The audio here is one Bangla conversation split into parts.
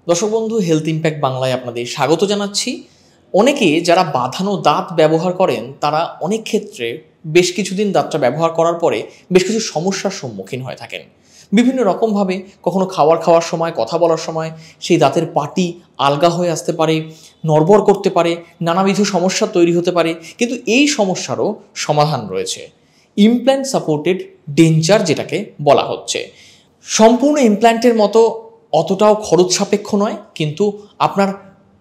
দর্শক বন্ধু, হেলথ ইম্প্যাক্ট বাংলায় আপনাদের স্বাগত জানাচ্ছি। অনেকে যারা বাঁধানো দাঁত ব্যবহার করেন তারা অনেক ক্ষেত্রে বেশ কিছুদিন দাঁতটা ব্যবহার করার পরে বেশ কিছু সমস্যার সম্মুখীন হয়ে থাকেন। বিভিন্ন রকমভাবে কখনো খাওয়ার সময়, কথা বলার সময় সেই দাঁতের পাটি আলগা হয়ে আসতে পারে, নড়বড় করতে পারে, নানাবিধ সমস্যা তৈরি হতে পারে। কিন্তু এই সমস্যারও সমাধান রয়েছে, ইমপ্ল্যান্ট সাপোর্টেড ডেঞ্চার যেটাকে বলা হচ্ছে। সম্পূর্ণ ইমপ্ল্যান্টের মতো অতটাও খরচ সাপেক্ষ নয়, কিন্তু আপনার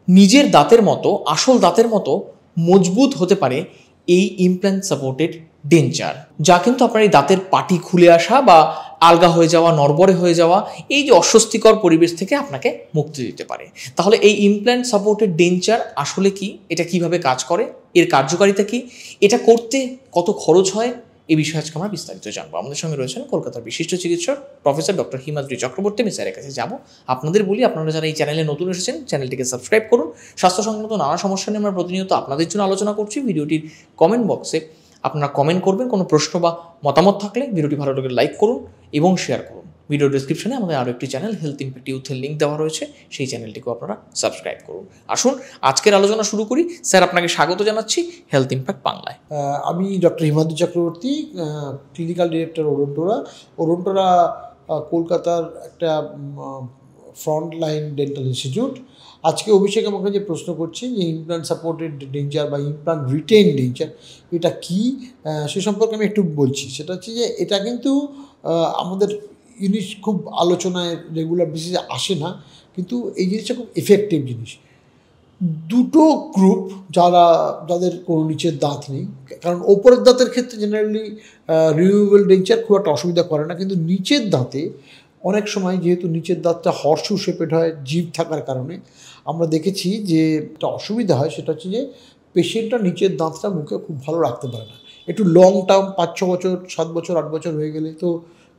নিজের দাঁতের মতো, আসল দাঁতের মতো মজবুত হতে পারে এই ইমপ্ল্যান্ট সাপোর্টেড ডেঞ্চার, যা কিন্তু আপনার এই দাঁতের পাটি খুলে আসা বা আলগা হয়ে যাওয়া, নড়বড়ে হয়ে যাওয়া, এই যে অস্বস্তিকর পরিবেশ থেকে আপনাকে মুক্তি দিতে পারে। তাহলে এই ইমপ্ল্যান্ট সাপোর্টেড ডেঞ্চার আসলে কি, এটা কিভাবে কাজ করে, এর কার্যকারিতা কি, এটা করতে কত খরচ হয়, এই বিষয়ে আজকে আমরা বিস্তারিত জানবো। আমাদের সঙ্গে রয়েছেন কলকাতার বিশিষ্ট চিকিৎসক প্রফেসর ডক্টর হিমাদ্রি চক্রবর্তী। আমি স্যারের কাছে যাবো। আপনাদের বলি, আপনারা যারা এই চ্যানেলে নতুন এসেছেন, চ্যানেলটিকে সাবস্ক্রাইব করুন। স্বাস্থ্যসংক্রান্ত নানা সমস্যা নিয়ে আমরা প্রতিনিয়ত আপনাদের জন্য আলোচনা করছি। ভিডিওটির কমেন্ট বক্সে আপনারা কমেন্ট করবেন, কোনো প্রশ্ন বা মতামত থাকলে ভিডিওটি ভালো লাগলে লাইক করুন এবং শেয়ার করুন। ভিডিও ডিসক্রিপশনে আমাদের আরও একটি চ্যানেল হেলথ ইম্প্যাক্ট ইউথের লিঙ্ক দেওয়া রয়েছে, সেই চ্যানেলটিকেও আপনারা সাবস্ক্রাইব করুন। আসুন আজকের আলোচনা শুরু করি। স্যার, আপনাকে স্বাগত জানাচ্ছি হেলথ ইম্প্যাক্ট বাংলায়। আমি doctor Himadri Chakraborty, clinical director ওরন্টোরা কলকাতার একটা ফ্রন্ট লাইন ডেন্টাল ইনস্টিটিউট। আজকে অভিষেক আমাকে যে প্রশ্ন করছে যে ইমপ্ল্যান্ট সাপোর্টেড ডেঞ্চার বা ইমপ্ল্যান্ট রিটেইন ডেঞ্চার এটা কী, সে সম্পর্কে আমি একটু বলছি। সেটা হচ্ছে যে এটা কিন্তু আমাদের জিনিস খুব আলোচনায় রেগুলার বেসিসে আসে না, কিন্তু এই জিনিসটা খুব এফেক্টিভ জিনিস। দুটো গ্রুপ, যাদের কোনো নিচের দাঁত নেই, কারণ ওপরের দাঁতের ক্ষেত্রে জেনারেলি রিমুভেবল ডেঞ্চার খুব একটা অসুবিধা করে না, কিন্তু নিচের দাঁতে অনেক সময় যেহেতু নিচের দাঁতটা হর্সু শেপেড হয় জিভ থাকার কারণে, আমরা দেখেছি যে একটা অসুবিধা হয়। সেটা হচ্ছে যে পেশেন্টটা নিচের দাঁতটা মুখে খুব ভালো রাখতে পারে না। একটু লং টার্ম 5-6 বছর, 7 বছর, 8 বছর হয়ে গেলে তো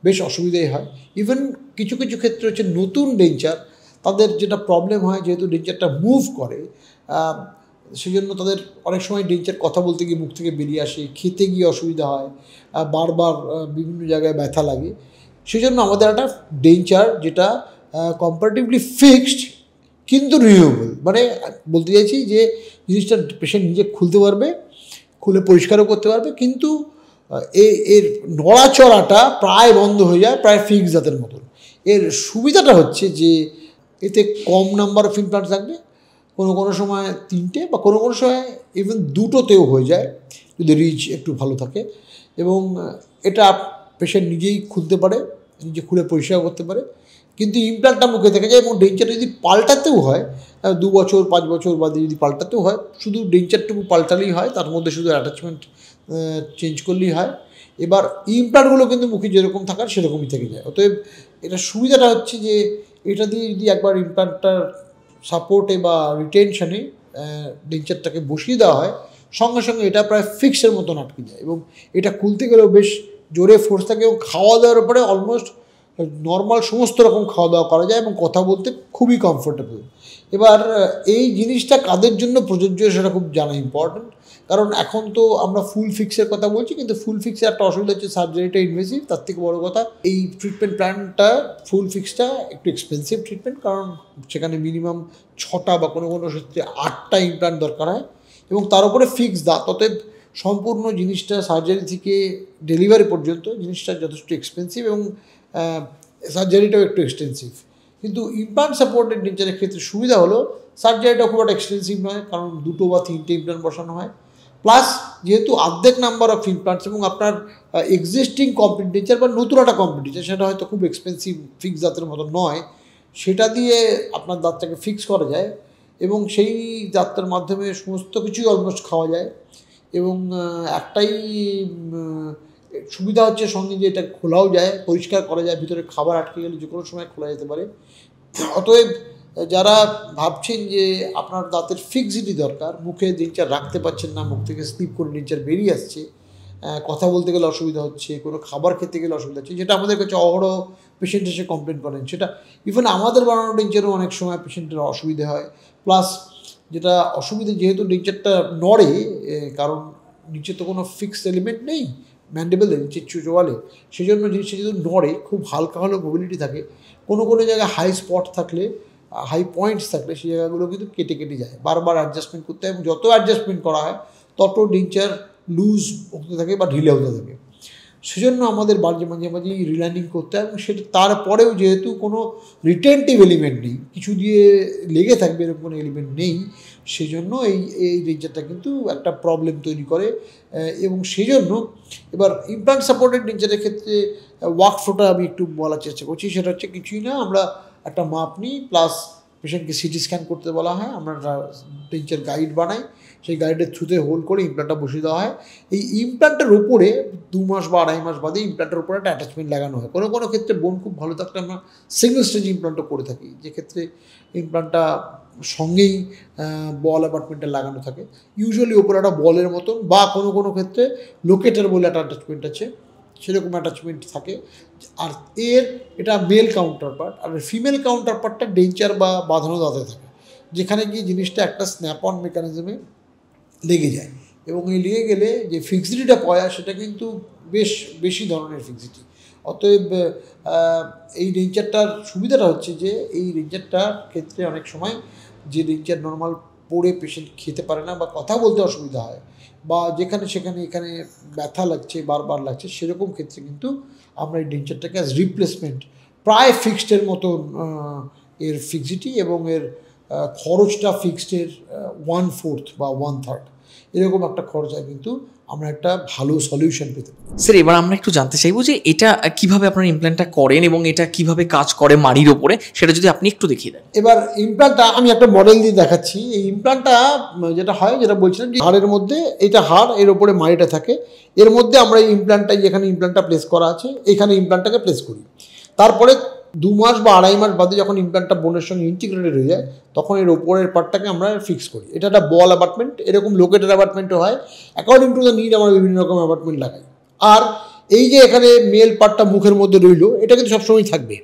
বেশ অসুবিধাই হয়। ইভেন কিছু কিছু ক্ষেত্রে হচ্ছে নতুন ডেঞ্চার, তাদের যেটা প্রবলেম হয়, যেহেতু ডেঞ্চারটা মুভ করে, সেই জন্য তাদের অনেক সময় ডেঞ্চার কথা বলতে গিয়ে মুখ থেকে বেরিয়ে আসে, খেতে গিয়ে অসুবিধা হয়, বারবার বিভিন্ন জায়গায় ব্যথা লাগে। সেই জন্য আমাদের একটা ডেঞ্চার যেটা কম্পারেটিভলি ফিক্সড কিন্তু রিমুভেবল, মানে বলতে চাইছি যে জিনিসটা পেশেন্ট নিজে খুলতে পারবে, খুলে পরিষ্কারও করতে পারবে, কিন্তু এর নড়াচড়াটা প্রায় বন্ধ হয়ে যায়, প্রায় ফিক্স দাঁতের মতন। এর সুবিধাটা হচ্ছে যে এতে কম নাম্বার অফ ইমপ্ল্যান্ট থাকবে, কোনো সময় 3টে বা কোনো সময় ইভেন 2টোতেও হয়ে যায় যদি রিচ একটু ভালো থাকে, এবং এটা পেশেন্ট নিজেই খুলতে পারে, নিজে খুলে পরিষ্কার করতে পারে। কিন্তু ইমপ্ল্যান্টটা মুখে থেকে যায়, এবং ডেঞ্চারটা যদি পাল্টাতেও হয় 2 বছর 5 বছর বাদে যদি পাল্টাতেও হয়, শুধু ডেঞ্চারটুকু পাল্টালেই হয়, তার মধ্যে শুধু অ্যাটাচমেন্ট চেঞ্জ করলেই হয়। এবার ইমপ্ল্যান্টগুলো কিন্তু মুখে যেরকম থাকার সেরকমই থেকে যায়। অতএব এটা সুবিধাটা হচ্ছে যে এটা দিয়ে যদি একবার ইমপ্ল্যান্টটার সাপোর্টে বা রিটেনশনে ডেঞ্চারটাকে বসিয়ে দেওয়া হয়, সঙ্গে সঙ্গে এটা প্রায় ফিক্সের মতন আটকে যায়, এবং এটা খুলতে গেলেও বেশ জোরে ফোর্স থাকে, এবং খাওয়া দাওয়ার উপরে অলমোস্ট নর্মাল সমস্ত রকম খাওয়া দাওয়া করা যায়, এবং কথা বলতে খুবই কমফোর্টেবল। এবার এই জিনিসটা কাদের জন্য প্রযোজ্য সেটা খুব জানা ইম্পর্ট্যান্ট, কারণ এখন তো আমরা ফুল ফিক্সের কথা বলছি, কিন্তু ফুল ফিক্সের একটা অসুবিধা হচ্ছে সার্জারিটা ইনভেসিভ। তার থেকে বড়ো কথা, এই ট্রিটমেন্ট প্ল্যানটা ফুল ফিক্সটা একটু এক্সপেন্সিভ ট্রিটমেন্ট, কারণ সেখানে মিনিমাম 6টা বা কোনো ক্ষেত্রে 8টা ইমপ্ল্যান্ট দরকার হয়, এবং তার উপরে ফিক্স দাঁত। অতএব সম্পূর্ণ জিনিসটা সার্জারি থেকে ডেলিভারি পর্যন্ত জিনিসটা যথেষ্ট এক্সপেন্সিভ, এবং সার্জারিটাও একটু এক্সপেন্সিভ। কিন্তু ইমপ্ল্যান্ট সাপোর্টেড ডেঞ্চারের ক্ষেত্রে সুবিধা হলো সার্জারিটা খুব একটা এক্সপেন্সিভ নয়, কারণ 2টো বা 3টে ইমপ্ল্যান্ট বসানো হয়, প্লাস যেহেতু অর্ধেক নাম্বার অফ ইমপ্ল্যান্টস, এবং আপনার এক্সিস্টিং কমপ্লিট ডেঞ্চার বা নতুন একটা কমপ্লিট ডেঞ্চার, সেটা হয়তো খুব এক্সপেন্সিভ ফিক্স দাঁতের মতো নয়, সেটা দিয়ে আপনার দাঁতটাকে ফিক্স করা যায়, এবং সেই দাঁতটার মাধ্যমে সমস্ত কিছুই অলমোস্ট খাওয়া যায়। এবং একটাই সুবিধা হচ্ছে সঙ্গে যে এটা খোলাও যায়, পরিষ্কার করা যায়, ভিতরে খাবার আটকে গেলে যে কোনো সময় খোলা যেতে পারে। অতএব যারা ভাবছেন যে আপনার দাঁতের ফিক্সিটি দরকার, মুখে ডেঞ্চার রাখতে পারছেন না, মুখ থেকে স্লিপ করে ডেঞ্চার বেরিয়ে আসছে, কথা বলতে গেলে অসুবিধা হচ্ছে, কোনো খাবার খেতে গেলে অসুবিধা হচ্ছে, যেটা আমাদের কাছে অহরহ পেশেন্ট এসে কমপ্লেন করেন, সেটা ইভেন আমাদের বানানো ডেঞ্চারও অনেক সময় পেশেন্টের অসুবিধা হয়। প্লাস যেটা অসুবিধা, যেহেতু ডেঞ্চারটা নড়ে, কারণ নিচে তো কোনো ফিক্সড এলিমেন্ট নেই ম্যান্ডেবলে, নিচে চোয়ালে, সেই জন্য জিনিসটা যেহেতু নড়ে, খুব হালকা হলেও মোবিলিটি থাকে, কোনো জায়গায় হাই স্পট থাকলে হাই পয়েন্টস থাকলে সেই জায়গাগুলো কিন্তু কেটে কেটে যায়, বারবার অ্যাডজাস্টমেন্ট করতে হয় এবং যত অ্যাডজাস্টমেন্ট করা হয় তত ডেঞ্চার লুজ হতে থাকে বা ঢিলে হতে থাকে। সেজন্য আমাদের মাঝে মাঝে রিলাইনিং করতে হয় এবং সেটা তারপরেও যেহেতু কোনো রিটেনটিভ এলিমেন্ট নেই, কিছু দিয়ে লেগে থাকবে এরকম কোনো এলিমেন্ট নেই, সেজন্য এই ডেঞ্চারটা কিন্তু একটা প্রবলেম তৈরি করে। এবং সেই জন্য এবার ইমপ্লান্ট সাপোর্টেড ডেঞ্চারের ক্ষেত্রে ওয়ার্ক ফ্লোটা আমি একটু বলার চেষ্টা করছি। সেটা হচ্ছে কিছুই না, আমরা একটা মাপ নিই, প্লাস পেশেন্টকে সিটি স্ক্যান করতে বলা হয়, আমরা একটা ডেঞ্চার গাইড বানাই, সেই গাইডের থ্রুতে হোল্ড করে ইমপ্লান্টটা বসিয়ে দেওয়া হয়। এই ইমপ্লান্টের উপরে 2 মাস বা 2.5 মাস বাদে ইমপ্লান্টের উপরে একটা অ্যাটাচমেন্ট লাগানো হয়। কোনো কোনো ক্ষেত্রে বোন খুব ভালো থাকলে আমরা সিঙ্গেল স্টেজ ইমপ্লান্টও করে থাকি, যেক্ষেত্রে ইমপ্লান্টটা সঙ্গেই বল অ্যাপার্টমেন্টে লাগানো থাকে, ইউজুয়ালি উপরে একটা বলের মতন, বা কোনো কোনো ক্ষেত্রে লোকেটার বলে একটা অ্যাটাচমেন্ট আছে, সেরকম অ্যাটাচমেন্ট থাকে। আর এটা মেল কাউন্টার পার্ট, আর ফিমেল কাউন্টার পার্টটা ডেঞ্চার বা বাঁধানো দাঁতে থাকে, যেখানে গিয়ে জিনিসটা একটা স্ন্যাপ অন মেকানিজমে লেগে যায়, এবং এই লেগে গেলে যে ফিক্সিটিটা পাওয়া যায় সেটা কিন্তু বেশি ধরনের ফিক্সিটি। অতএব এই ডেঞ্চারটার সুবিধাটা হচ্ছে যে এই ডেঞ্চারটার ক্ষেত্রে অনেক সময় যে ডেঞ্চার নর্মাল পড়ে পেশেন্ট খেতে পারে না বা কথা বলতে অসুবিধা হয়, বা যেখানে সেখানে এখানে ব্যথা লাগছে, বারবার লাগছে, সেরকম ক্ষেত্রে কিন্তু আমরা এই ডেঞ্চারটাকে অ্যাজ রিপ্লেসমেন্ট প্রায় ফিক্সডের মতন এর ফিক্সিটি এবং এর খরচটা ফিক্সডের 1/4 বা 1/3 এরকম একটা খরচায় কিন্তু আমরা একটা ভালো সলিউশন পেতে পারি। স্যার, এবার আমরা একটু জানতে চাইবো যে এটা কিভাবে আপনার ইমপ্ল্যান্টটা করেন এবং এটা কিভাবে কাজ করে মাড়ির ওপরে, সেটা যদি আপনি একটু দেখিয়ে দেন। এবার ইমপ্লান্টটা আমি একটা মডেল দিয়ে দেখাচ্ছি। এই ইমপ্লান্টটা যেটা হয়, যেটা বলছিলাম যে হাড়ের মধ্যে, এটা হাড়, এর ওপরে মাড়িটা থাকে, এর মধ্যে আমরা এই ইমপ্লান্টটা, যেখানে ইমপ্লান্টটা প্লেস করা আছে এখানে ইমপ্লান্টটাকে প্লেস করি। তারপরে 2 মাস বা 2.5 মাস বাদে যখন ইমপ্লান্টটা বোনের সঙ্গে ইন্টিগ্রেটেড হয়ে যায়, তখন এর ওপরের পার্টটাকে আমরা ফিক্স করি। এটা একটা বল অ্যাপার্টমেন্ট, এরকম লোকেটেড অ্যাপার্টমেন্টও হয়, অ্যাকর্ডিং টু দ্য নিড আমরা বিভিন্ন রকম অ্যাপার্টমেন্ট লাগাই। আর এই যে এখানে মেল পার্টটা মুখের মধ্যে রইল, এটা কিন্তু সবসময় থাকবে,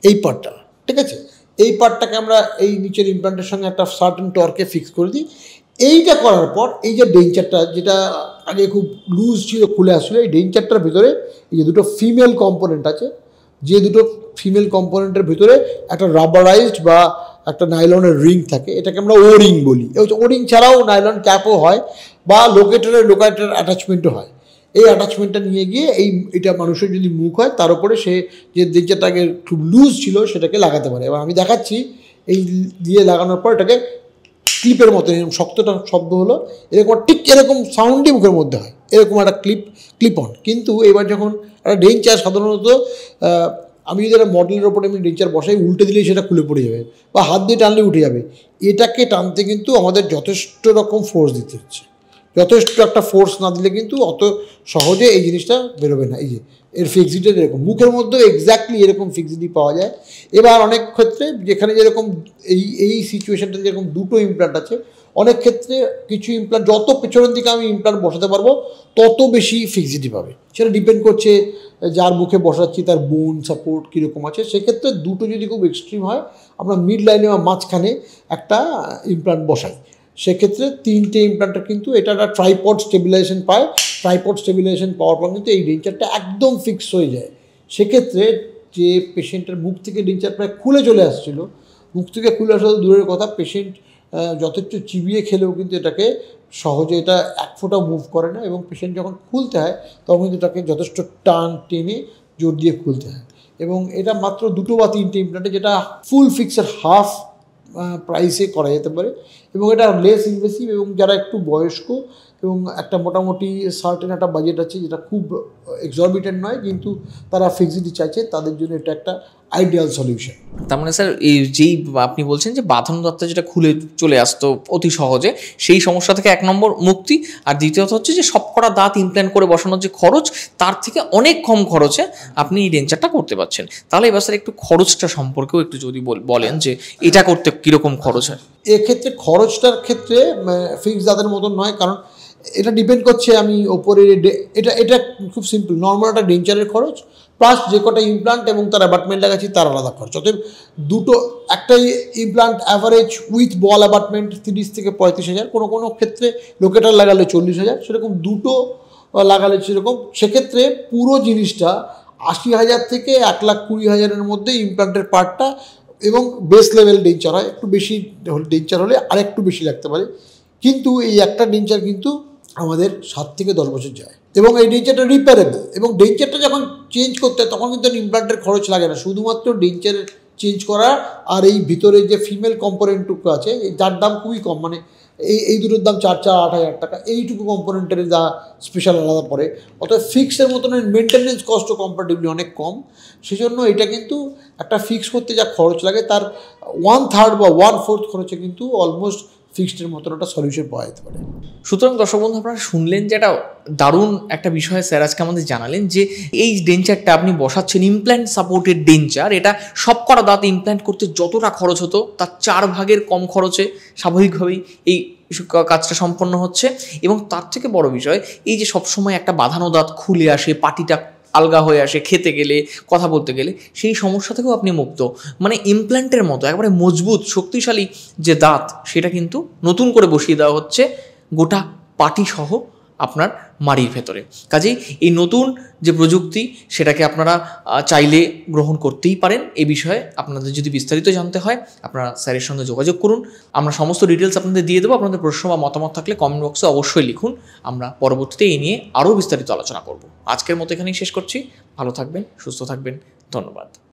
এই পার্টটা, ঠিক আছে? এই পার্টটাকে আমরা এই নিচের ইমপ্লান্টের সঙ্গে একটা সার্টেন টর্কে ফিক্স করে দিই। এইটা করার পর এই যে ডেঞ্চারটা, যেটা আগে খুব লুজ ছিল, খুলে আসছিল, এই ডেঞ্চারটার ভিতরে এই যে দুটো ফিমেল কম্পোনেন্ট আছে, যে দুটো ফিমেল কম্পোনেন্টের ভিতরে একটা রাবারাইজড বা একটা নাইলনের রিং থাকে, এটাকে আমরা ও রিং বলি। ও রিং ছাড়াও নাইলন ক্যাপও হয় বা লোকেটার অ্যাটাচমেন্টও হয়। এই অ্যাটাচমেন্টটা নিয়ে গিয়ে এটা মানুষের যদি মুখ হয়, তার উপরে সে যে ডেঞ্চারটাকে খুব লুজ ছিল সেটাকে লাগাতে পারে। এবার আমি দেখাচ্ছি, এই দিয়ে লাগানোর পর এটাকে ক্লিপের মতো এরকম শক্তটা শব্দ হলো, এরকম ঠিক এরকম সাউন্ডই মুখের মধ্যে হয়, এরকম একটা ক্লিপ অন। কিন্তু এবার যখন একটা ডেঞ্চার সাধারণত আমি যদি একটা মডেলের ওপরে আমি ডেঞ্চার বসাই, উল্টে দিলেই সেটা খুলে পড়ে যাবে বা হাত দিয়ে টানলে উঠে যাবে। এটাকে টানতে কিন্তু আমাদের যথেষ্ট রকম ফোর্স দিতে হচ্ছে, যথেষ্ট একটা ফোর্স না দিলে কিন্তু অত সহজে এই জিনিসটা বেরোবে না। এই যে এর ফিক্সিটি এরকম, মুখের মধ্যেও এক্স্যাক্টলি এরকম ফিক্সিটি পাওয়া যায়। এবার অনেক ক্ষেত্রে যেখানে যেরকম এই সিচুয়েশানটা যেরকম দুটো ইমপ্লান্ট আছে, অনেক ক্ষেত্রে কিছু ইমপ্লান্ট যত পেছনের দিকে আমি ইমপ্লান্ট বসাতে পারবো তত বেশি ফিক্সিটি পাবে। সেটা ডিপেন্ড করছে যার মুখে বসাচ্ছি তার বোন সাপোর্ট কীরকম আছে। সেক্ষেত্রে দুটো যদি খুব এক্সট্রিম হয়, আমরা মিড লাইনে বা মাঝখানে একটা ইমপ্লান্ট বসাই। সেক্ষেত্রে 3টে ইমপ্লান্টটা কিন্তু এটা একটা ট্রাইপড স্টেবিলাইজেশন পায়। ট্রাইপড স্টেবিলাইজেশন পাওয়ার পর কিন্তু এই ডেঞ্চারটা একদম ফিক্স হয়ে যায়। সেক্ষেত্রে যে পেশেন্টের মুখ থেকে ডেঞ্চার প্রায় খুলে চলে আসছিলো, মুখ থেকে খুলে আসা দূরের কথা, পেশেন্ট যথেষ্ট চিবিয়ে খেলেও কিন্তু এটাকে সহজে এটা এক ফোঁটা মুভ করে না, এবং পেশেন্ট যখন খুলতে হয় তখন কিন্তু তাকে যথেষ্ট টেনে জোর দিয়ে খুলতে হয়। এবং এটা মাত্র 2 বা 3টে ইমপ্লান্টে, যেটা ফুল ফিক্সের হাফ প্রাইসে করা যেতে পারে, এবং এটা লেস ইনভেসিভ, এবং যারা একটু বয়স্ক এবং একটা মোটামুটি সার্টেন একটা বাজেট আছে, যেটা খুব এক্সরবিটেন্ট নয় কিন্তু তারা ফিক্সিটি চাইছে, তাদের জন্য এটা একটা আইডিয়াল সলিউশন। তার মানে স্যার, এই যেই আপনি বলছেন যে বাঁধানো দাঁতটা যেটা খুলে চলে আসতো অতি সহজে, সেই সমস্যা থেকে 1 নম্বর মুক্তি, আর দ্বিতীয়ত হচ্ছে যে সবকটা দাঁত ইমপ্ল্যান্ট করে বসানোর যে খরচ, তার থেকে অনেক কম খরচে আপনি এই ডেঞ্চারটা করতে পারছেন। তাহলে এবার স্যার একটু খরচটা সম্পর্কেও একটু যদি বলেন যে এটা করতে কীরকম খরচ হয়। এক্ষেত্রে খরচটার ক্ষেত্রে ফিক্স দাঁতের মতন নয়, কারণ এটা ডিপেন্ড করছে আমি ওপরে এটা খুব সিম্পল, নর্মাল একটা ডেঞ্চারের খরচ প্লাস যে কটা ইমপ্লান্ট এবং তার অ্যাপার্টমেন্ট লাগাচ্ছি তার আলাদা খরচ। অতএব দুটো, একটা implant average with ball apartment 30 থেকে 35,000, কোনো ক্ষেত্রে লোকেটার লাগালে 40,000, সেরকম দুটো লাগালে সেরকম। সেক্ষেত্রে পুরো জিনিসটা 80,000 থেকে 1,20,000-এর মধ্যে ইমপ্লান্টের পার্টটা এবং বেস লেভেল ডেঞ্চার হয়, একটু বেশি ডেঞ্চার হলে আর একটু বেশি লাগতে পারে, কিন্তু এই একটা ডেঞ্চার কিন্তু আমাদের 7 থেকে 10 বছর যায় এবং এই ডেঞ্চারটা রিপেয়ারেবল। এবং ডেঞ্চারটা যখন চেঞ্জ করতে হয় তখন কিন্তু ইমপ্লান্টের খরচ লাগে না, শুধুমাত্র ডেঞ্চার চেঞ্জ করা আর এই ভিতরে যে ফিমেল কম্পোনেন্টটুকু আছে যার দাম খুবই কম, মানে এই দুটোর দাম 4-8 হাজার টাকা, এইটুকু কম্পোনেন্টের যা স্পেশাল আলাদা পড়ে। অর্থাৎ ফিক্সের মতন মেনটেন্যান্স কস্টও কম্পারেটিভলি অনেক কম। সেজন্য এটা কিন্তু একটা ফিক্স করতে যা খরচ লাগে তার 1/3 বা 1/4 খরচে কিন্তু অলমোস্ট ফিক্সডের মতন একটা সলিউশন পাওয়া যেতে পারে। সুতরাং দর্শক বন্ধু, আপনারা শুনলেন যে একটা দারুণ একটা বিষয় স্যার আজকে আমাদের জানালেন যে এই ডেঞ্চারটা আপনি বসাচ্ছেন ইমপ্ল্যান্ট সাপোর্টেড ডেঞ্চার, এটা সব করা দাঁত ইমপ্ল্যান্ট করতে যতটা খরচ হতো তার 4 ভাগের কম খরচে স্বাভাবিকভাবেই এই কাজটা সম্পন্ন হচ্ছে। এবং তার থেকে বড় বিষয় এই যে সবসময় একটা বাঁধানো দাঁত খুলে আসে, পাটিটা আলগা হয়ে আসে খেতে গেলে, কথা বলতে গেলে, সেই সমস্যা থেকেও আপনি মুক্ত। মানে ইমপ্ল্যান্টের মতো একেবারে মজবুত শক্তিশালী যে দাঁত সেটা কিন্তু নতুন করে বসিয়ে দেওয়া হচ্ছে গোটা পাটি সহ আপনার মাড়ির ভেতরে। কাজেই এই নতুন যে প্রযুক্তি সেটাকে আপনারা চাইলে গ্রহণ করতেই পারেন। এই বিষয়ে আপনাদের যদি বিস্তারিত জানতে হয় আপনারা স্যারের সঙ্গে যোগাযোগ করুন, আমরা সমস্ত ডিটেলস আপনাদের দিয়ে দেবো। আপনাদের প্রশ্ন বা মতামত থাকলে কমেন্ট বক্সে অবশ্যই লিখুন, আমরা পরবর্তীতে এই নিয়ে আরও বিস্তারিত আলোচনা করব। আজকের মতো এখানেই শেষ করছি। ভালো থাকবেন, সুস্থ থাকবেন, ধন্যবাদ।